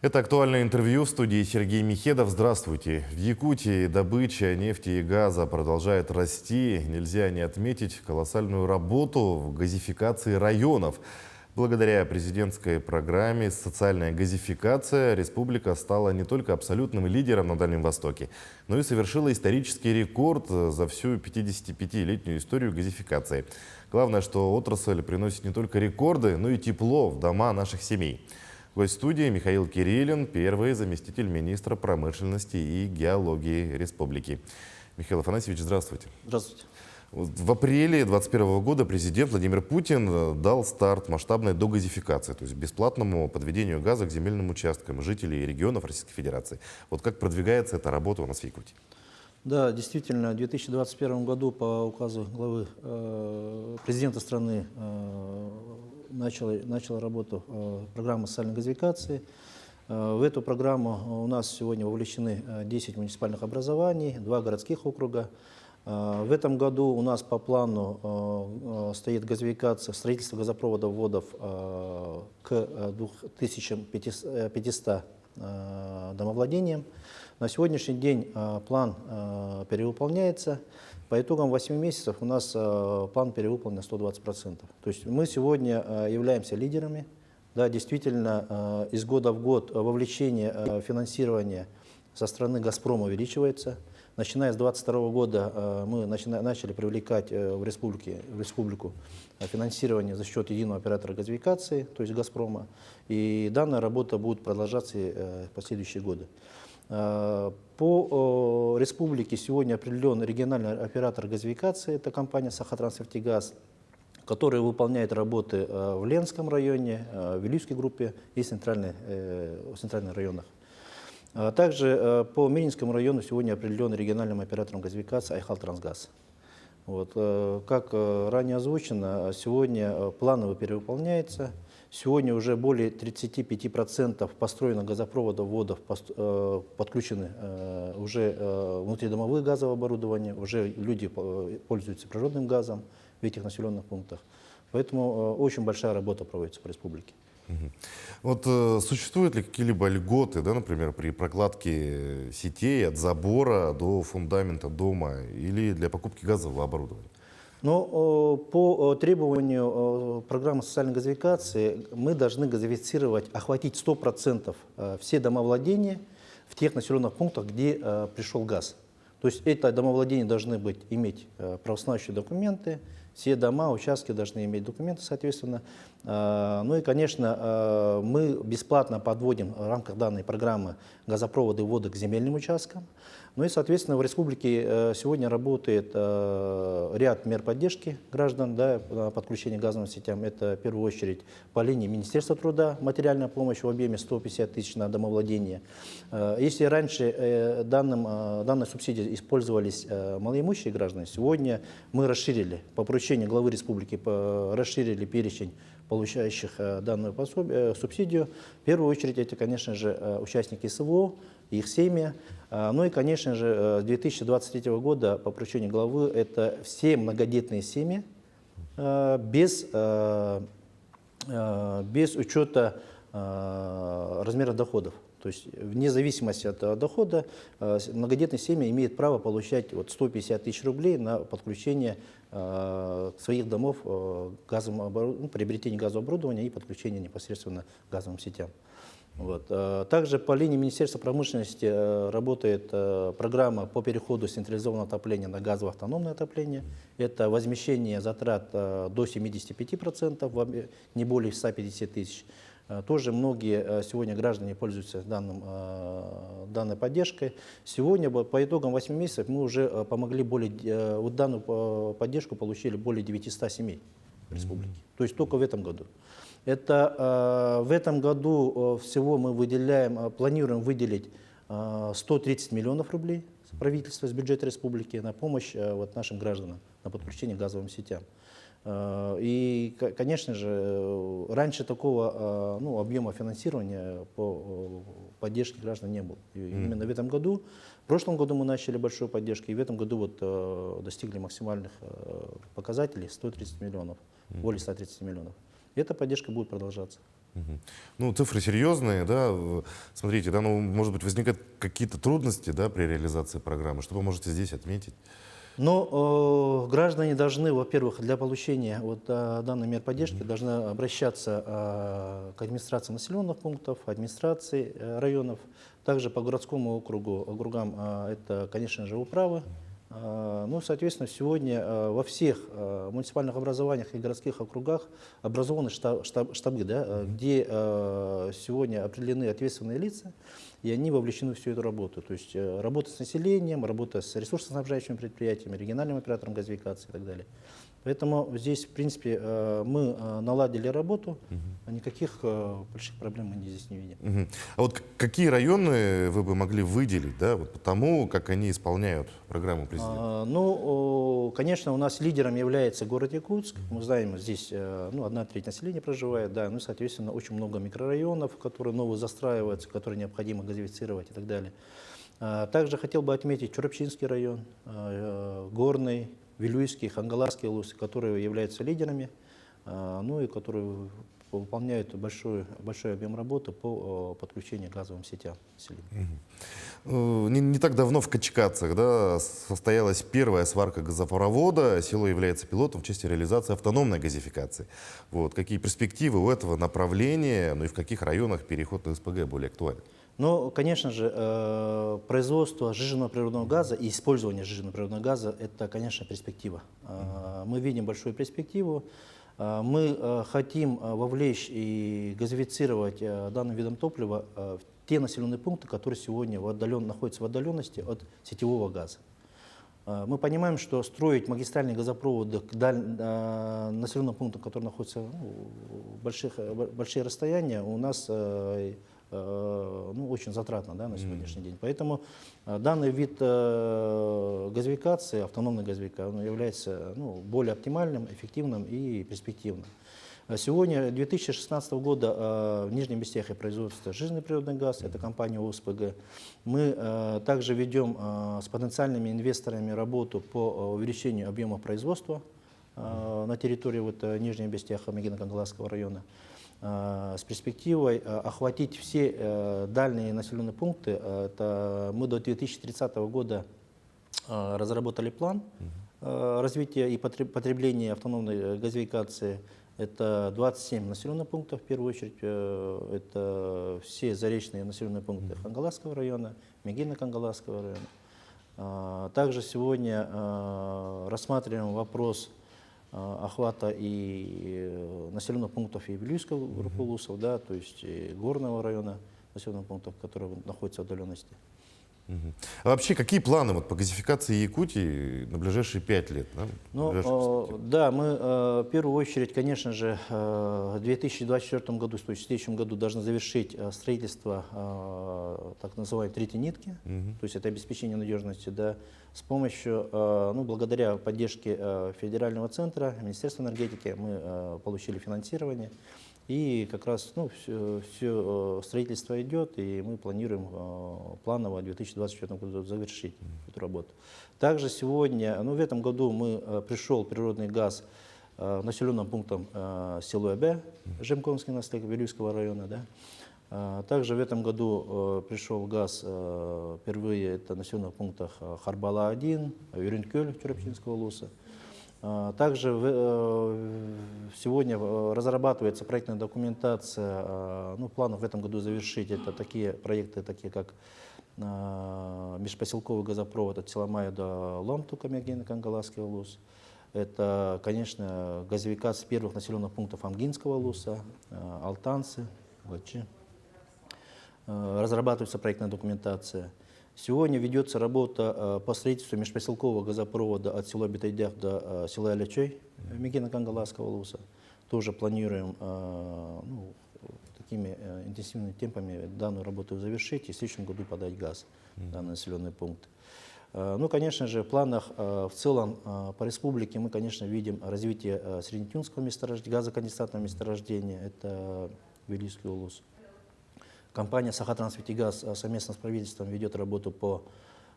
Это актуальное интервью в студии Сергей Михедов. Здравствуйте. В Якутии добыча нефти и газа продолжает расти. Нельзя не отметить колоссальную работу в газификации районов. Благодаря президентской программе «Социальная газификация» республика стала не только абсолютным лидером на Дальнем Востоке, но и совершила исторический рекорд за всю 55-летнюю историю газификации. Главное, что отрасль приносит не только рекорды, но и тепло в дома наших семей. Гость студии Михаил Кириллин, первый заместитель министра промышленности и геологии республики. Михаил Афанасьевич, здравствуйте. Здравствуйте. В апреле 2021 года президент Владимир Путин дал старт масштабной догазификации, то есть бесплатному подведению газа к земельным участкам жителей регионов Российской Федерации. Вот как продвигается эта работа у нас в Якутии? Да, действительно, в 2021 году по указу главы президента страны начала работу программа социальной газификации. В эту программу у нас сегодня вовлечены 10 муниципальных образований, 2 городских округа. В этом году у нас по плану стоит газификация, строительство газопроводов вводов к 2500 домовладениям. На сегодняшний день план перевыполняется. По итогам 8 месяцев у нас план перевыполнен на 120%. То есть мы сегодня являемся лидерами. Да, действительно, из года в год вовлечение финансирования со стороны «Газпрома» увеличивается. Начиная с 2022 года мы начали привлекать в республику финансирование за счет единого оператора газификации, то есть «Газпрома». И данная работа будет продолжаться в последующие годы. По республике сегодня определен региональный оператор газификации, это компания «Сахатранснефтегаз», которая выполняет работы в Ленском районе, в Вилюйской группе и в центральных районах. Также по Мининскому району сегодня определен региональным оператором газификации «Айхал-Трансгаз». Вот, как ранее озвучено, сегодня планово перевыполняется. Сегодня уже более 35% построено газопроводов, вводов, подключены уже внутридомовые газовое оборудование, уже люди пользуются природным газом в этих населенных пунктах. Поэтому очень большая работа проводится по республике. Вот существуют ли какие-либо льготы, да, например, при прокладке сетей от забора до фундамента дома или для покупки газового оборудования? Но по требованию программы социальной газификации мы должны газифицировать, охватить 100% все домовладения в тех населенных пунктах, где пришел газ. То есть это домовладения должны иметь правоустанавливающие документы, все дома, участки должны иметь документы, соответственно. Ну и, конечно, мы бесплатно подводим в рамках данной программы газопроводы вводы к земельным участкам. Ну и, соответственно, в республике сегодня работает ряд мер поддержки граждан, да, на подключение к газовым сетям. Это, в первую очередь, по линии Министерства труда материальная помощь в объеме 150 тысяч на домовладение. Если раньше данной субсидией использовались малоимущие граждане, сегодня мы расширили, по поручению главы республики, расширили перечень получающих данную субсидию. В первую очередь, это, конечно же, участники СВО, их семьи. Ну и, конечно же, с 2023 года по поручению главы это все многодетные семьи без учета размера доходов. То есть вне зависимости от дохода многодетные семьи имеют право получать 150 тысяч рублей на подключение своих домов к приобретение газового оборудования и подключение непосредственно к газовым сетям. Вот. Также по линии Министерства промышленности работает программа по переходу с централизованного отопления на газово-автономное отопление. Это возмещение затрат до 75%, не более 150 тысяч. Тоже многие сегодня граждане пользуются данной поддержкой. Сегодня по итогам 8 месяцев мы уже помогли данную поддержку получили более 900 семей в республике. То есть только в этом году. Это в этом году всего мы планируем выделить 130 миллионов рублей с правительства, с бюджета республики на помощь нашим гражданам на подключение к газовым сетям. И, конечно же, раньше такого объема финансирования по поддержке граждан не было. И именно в этом году, в прошлом году мы начали большую поддержку, и в этом году достигли максимальных показателей 130 миллионов, более 130 миллионов. И эта поддержка будет продолжаться. Мгм. Ну, цифры серьезные, да. Смотрите, да, ну, может быть, возникают какие-то трудности, да, при реализации программы. Что вы можете здесь отметить? Но граждане должны, во-первых, для получения вот, данной мер поддержки должны обращаться к администрации населенных пунктов, администрации районов, также по городскому округам это, конечно же, управы. Ну, соответственно, сегодня во всех муниципальных образованиях и городских округах образованы штабы, да, где сегодня определены ответственные лица, и они вовлечены в всю эту работу. То есть работа с населением, работа с ресурсоснабжающими предприятиями, региональным оператором газификации и так далее. Поэтому здесь, в принципе, мы наладили работу, а никаких больших проблем мы здесь не видим. Мгм. А вот какие районы вы бы могли выделить, да, вот по тому, как они исполняют программу президента? Ну, конечно, у нас лидером является город Якутск. Мы знаем, здесь ну, 1/3 населения проживает, да, ну, соответственно, очень много микрорайонов, которые новые застраиваются, которые необходимо газифицировать и так далее. Также хотел бы отметить Чурапчинский район, Горный, Вилюйский, Хангаласский улус, которые являются лидерами, ну и которые выполняют большой объем работы по подключению к газовым сетям населения. Не так давно в Качкадцах, да, состоялась первая сварка газопровода. Село является пилотом в части реализации автономной газификации. Вот. Какие перспективы у этого направления, ну и в каких районах переход на СПГ более актуален? Ну, конечно же, производство сжиженного природного газа и использование сжиженного природного газа – это, конечно, перспектива. Мы видим большую перспективу. Мы хотим вовлечь и газифицировать данным видом топлива в те населенные пункты, которые сегодня находятся в отдаленности от сетевого газа. Мы понимаем, что строить магистральные газопроводы к населенным пунктам, которые находятся большие расстояния, у нас ну, очень затратно, да, на сегодняшний день. Поэтому данный вид газификации, автономной газификации, он является более оптимальным, эффективным и перспективным. Сегодня, 2016 года, в Нижнем Бестехе производится сжиженный природный газ, это компания ОСПГ. Мы также ведем с потенциальными инвесторами работу по увеличению объема производства на территории Нижнего Бестеха, Мегино-Кангаласского района, с перспективой охватить все дальние населенные пункты. Это мы до 2030 года разработали план развития и потребления автономной газификации. Это 27 населенных пунктов, в первую очередь. Это все заречные населенные пункты Хангаласского района, Мегино-Кангаласского района. Также сегодня рассматриваем вопрос охвата и населенных пунктов и Вилюйского группы улусов, да, то есть и Горного района населенных пунктов, которые находятся в отдаленности. А вообще, какие планы вот по газификации Якутии на ближайшие 5 лет? Да, Да, мы в первую очередь, конечно же, в 2024 году, то есть в следующем году, должны завершить строительство так называемой третьей нитки, то есть это обеспечение надежности, да, с помощью, благодаря поддержке федерального центра, Министерства энергетики, мы получили финансирование. И как раз все строительство идет, и мы планируем планово в 2024 году завершить эту работу. Также сегодня, в этом году пришел природный газ населенным пунктом село Абе, Жемкомский наследник Вилюйского района. Да. Также в этом году пришел газ впервые, это в населенных пунктах Харбала-1, Юринкёль Чурапчинского улуса. Также сегодня разрабатывается проектная документация, планов в этом году завершить. Это такие проекты, как межпоселковый газопровод от Силамая до Ломтука, Мегино-Кангаласский улус. Это, конечно, газификация первых населенных пунктов Амгинского улуса, Алтанцы, Гачи. Разрабатывается проектная документация. Сегодня ведется работа по строительству межпоселкового газопровода от села Бетайдях до села Алячой, Мегино-Кангаласского улуса. Тоже планируем такими интенсивными темпами данную работу завершить и в следующем году подать газ в данный населенный пункт. Конечно же, в планах в целом по республике мы, конечно, видим развитие среднетюнского газоконденсатного месторождения, это Вилюйский улус. Компания «Сахатрансветигаз» совместно с правительством ведет работу по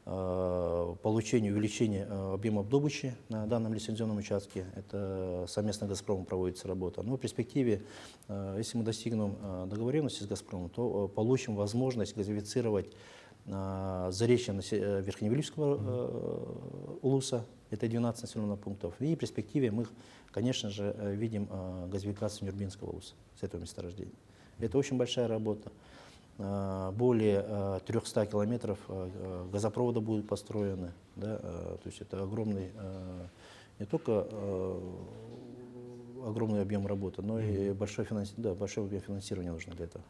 получению увеличения объемов добычи на данном лицензионном участке. Это совместно с «Газпромом» проводится работа. Но в перспективе, если мы достигнем договоренности с «Газпромом», то получим возможность газифицировать заречье Верхневилюйского улуса, это 12 населенных пунктов. И в перспективе мы, конечно же, видим газификацию Нюрбинского улуса с этого месторождения. Это очень большая работа. Более 300 километров газопровода будут построены. Да, то есть это огромный, не только огромный объем работы, но и большой объем финансирования нужно для этого.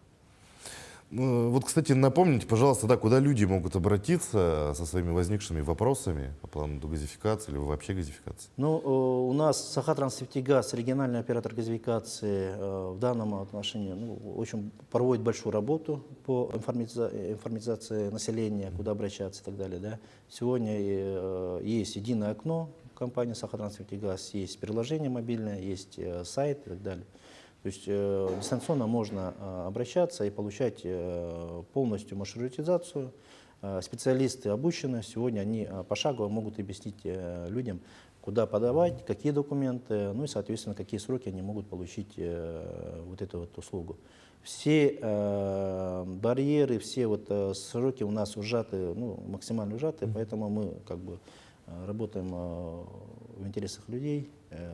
Вот, кстати, напомните, пожалуйста, да, куда люди могут обратиться со своими возникшими вопросами по плану газификации или вообще газификации? Ну, у нас Сахатранснефтегаз, региональный оператор газификации, в данном отношении очень проводит большую работу по информатизации населения, куда обращаться и так далее. Да. Сегодня есть единое окно компании Сахатранснефтегаз, есть приложение мобильное, есть сайт и так далее. То есть дистанционно можно обращаться и получать полностью маршрутизацию. Специалисты обучены, сегодня они пошагово могут объяснить людям, куда подавать, какие документы, ну и, соответственно, какие сроки они могут получить вот эту вот услугу. Все барьеры, все вот сроки у нас ужаты, максимально ужаты, поэтому мы как бы работаем в интересах людей.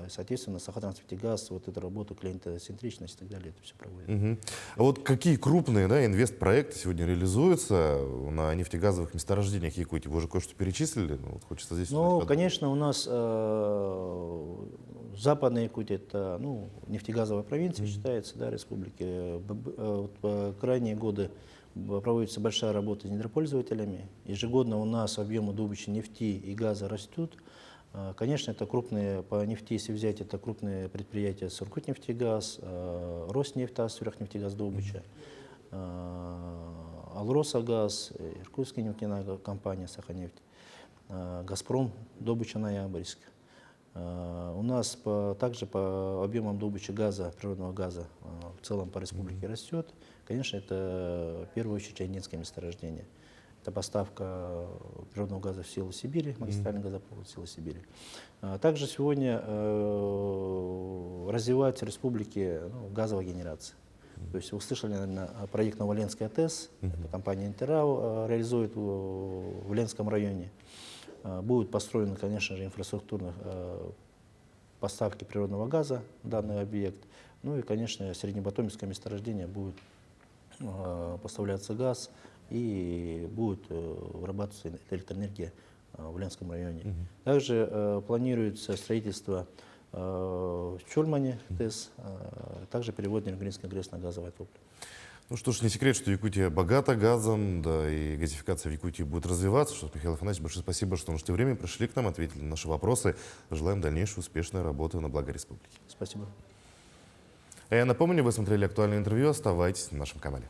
Соответственно, Сахатранснефтегаз, вот эту работу, клиентоцентричность и так далее, это все проводит. А вот какие крупные, да, инвестпроекты сегодня реализуются на нефтегазовых месторождениях Якутии? Вы уже кое-что перечислили, но вот хочется здесь... Ну, конечно, у нас Западная Якутия, это нефтегазовая провинция считается, да, республики. В крайние годы проводится большая работа с недропользователями. Ежегодно у нас объемы добычи нефти и газа растут. Конечно, это крупные, по нефти, если взять, это крупные предприятия Сургутнефтегаз, Роснефтаз, Сверхнефтегаз добыча, Алросагаз, Иркутская нефтяная компания Саханефть, Газпром, добыча Ноябрьск. У нас также по объемам добычи газа, природного газа в целом по республике растет. Конечно, это в первую очередь Чайнинское месторождение. Это поставка природного газа в Силу Сибири, магистральный газопровод в Силу Сибири. Также сегодня развивается в республике газовая генерация. То есть вы слышали, наверное, проект Новоленской АТЭС, это компания Интеррау реализует в Ленском районе. Будут построены, конечно же, инфраструктурные поставки природного газа в данный объект. Ну и, конечно, Среднебатомское месторождение будет поставляться газ и будет вырабатываться электроэнергия в Ленском районе. Также планируется строительство в Чурмане ТЭС, также перевод Нерюнгринской ГРЭС на газовое топливо. Ну что ж, не секрет, что Якутия богата газом, да, и газификация в Якутии будет развиваться. Что ж, Михаил Афанасьевич, большое спасибо, что нашли время, пришли к нам, ответили на наши вопросы. Желаем дальнейшей успешной работы на благо республики. Спасибо. А я напомню, вы смотрели актуальное интервью. Оставайтесь на нашем канале.